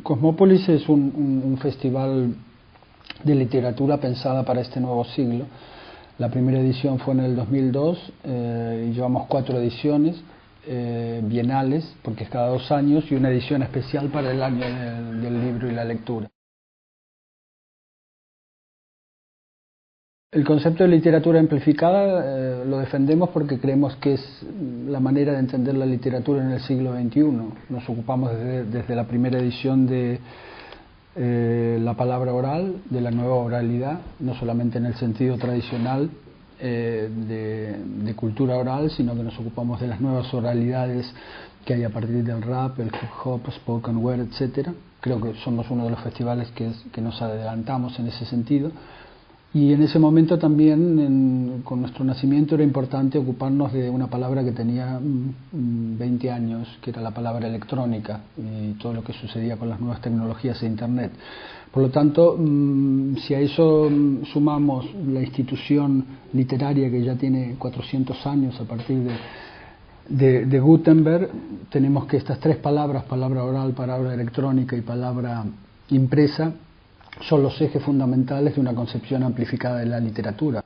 Cosmópolis es un festival de literatura pensada para este nuevo siglo. La primera edición fue en el 2002 y llevamos 4 ediciones bienales, porque es cada 2 años, y una edición especial para el año del libro y la lectura. El concepto de literatura amplificada lo defendemos porque creemos que es la manera de entender la literatura en el siglo XXI. Nos ocupamos desde la primera edición de la palabra oral, de la nueva oralidad, no solamente en el sentido tradicional de cultura oral, sino que nos ocupamos de las nuevas oralidades que hay a partir del rap, el hip hop, spoken word, etc. Creo que somos uno de los festivales que nos adelantamos en ese sentido. Y en ese momento también, con nuestro nacimiento, era importante ocuparnos de una palabra que tenía 20 años, que era la palabra electrónica, y todo lo que sucedía con las nuevas tecnologías e Internet. Por lo tanto, si a eso sumamos la institución literaria que ya tiene 400 años a partir de Gutenberg, tenemos que estas 3 palabras, palabra oral, palabra electrónica y palabra impresa, son los ejes fundamentales de una concepción amplificada de la literatura.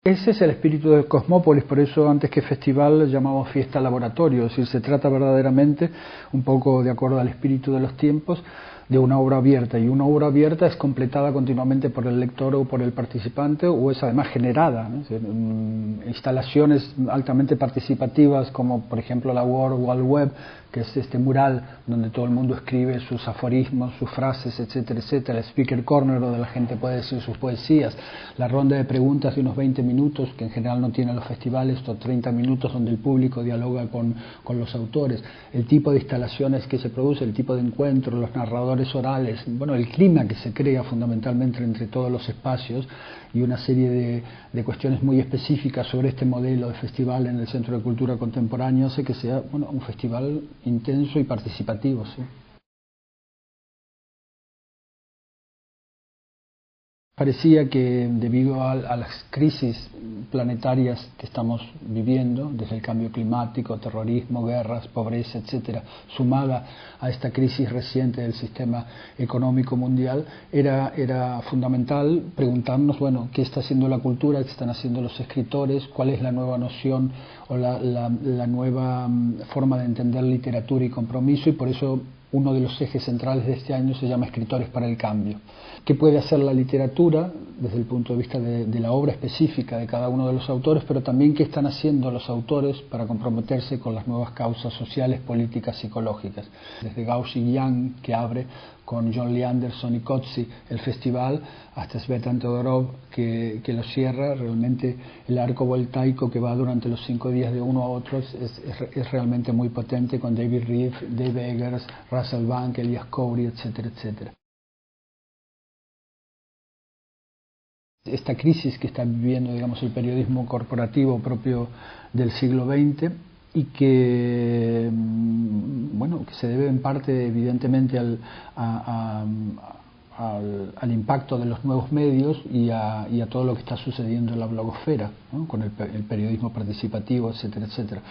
Ese es el espíritu de Cosmópolis, por eso antes que festival lo llamamos fiesta laboratorio, es decir, se trata verdaderamente, un poco de acuerdo al espíritu de los tiempos, de una obra abierta, y una obra abierta es completada continuamente por el lector o por el participante, o es además generada, ¿no? Es decir, instalaciones altamente participativas como por ejemplo la World Wide Web, que es este mural donde todo el mundo escribe sus aforismos, sus frases, etcétera, etcétera, el Speaker Corner donde la gente puede decir sus poesías, la ronda de preguntas de unos 20 minutos que en general no tienen los festivales, estos 30 minutos donde el público dialoga con los autores, el tipo de instalaciones que se produce, el tipo de encuentro, los narradores orales, bueno, el clima que se crea fundamentalmente entre todos los espacios y una serie de cuestiones muy específicas sobre este modelo de festival en el Centro de Cultura Contemporánea hace que sea, bueno, un festival intenso y participativo, ¿sí? Parecía que debido a las crisis planetarias que estamos viviendo, desde el cambio climático, terrorismo, guerras, pobreza, etcétera, sumada a esta crisis reciente del sistema económico mundial, era fundamental preguntarnos, bueno, ¿qué está haciendo la cultura? ¿Qué están haciendo los escritores? ¿Cuál es la nueva noción o la nueva forma de entender literatura y compromiso? Y por eso uno de los ejes centrales de este año se llama Escritores para el Cambio. ¿Qué puede hacer la literatura desde el punto de vista de la obra específica de cada uno de los autores, pero también qué están haciendo los autores para comprometerse con las nuevas causas sociales, políticas, psicológicas? Desde Gao Xiyang, que abre con John Lee Anderson y Coetzee el festival, hasta Svetlana Todorov, que lo cierra. Realmente el arco voltaico que va durante los 5 días de uno a otro es realmente muy potente, con David Reed, Dave Eggers, Russell Bank, Elias Khoury, etcétera, etcétera. Esta crisis que está viviendo, digamos, el periodismo corporativo propio del siglo XX y que, bueno, que se debe en parte evidentemente al impacto de los nuevos medios y a todo lo que está sucediendo en la blogosfera, ¿no? Con el periodismo participativo, etcétera, etcétera.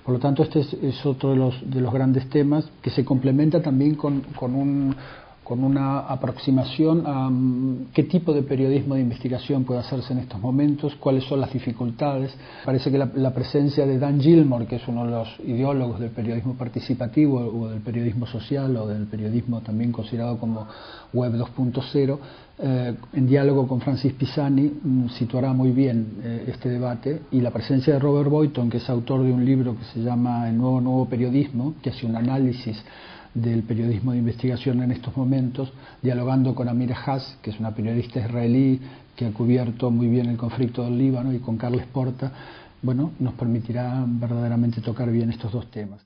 Por lo tanto, este es otro de los grandes temas que se complementa también con una aproximación a qué tipo de periodismo de investigación puede hacerse en estos momentos, cuáles son las dificultades. Parece que la presencia de Dan Gilmore, que es uno de los ideólogos del periodismo participativo o del periodismo social o del periodismo también considerado como Web 2.0, en diálogo con Francis Pisani, situará muy bien este debate, y la presencia de Robert Boynton, que es autor de un libro que se llama El nuevo periodismo, que hace un análisis del periodismo de investigación en estos momentos, dialogando con Amira Haas, que es una periodista israelí que ha cubierto muy bien el conflicto del Líbano, y con Carles Porta, bueno, nos permitirá verdaderamente tocar bien estos 2 temas.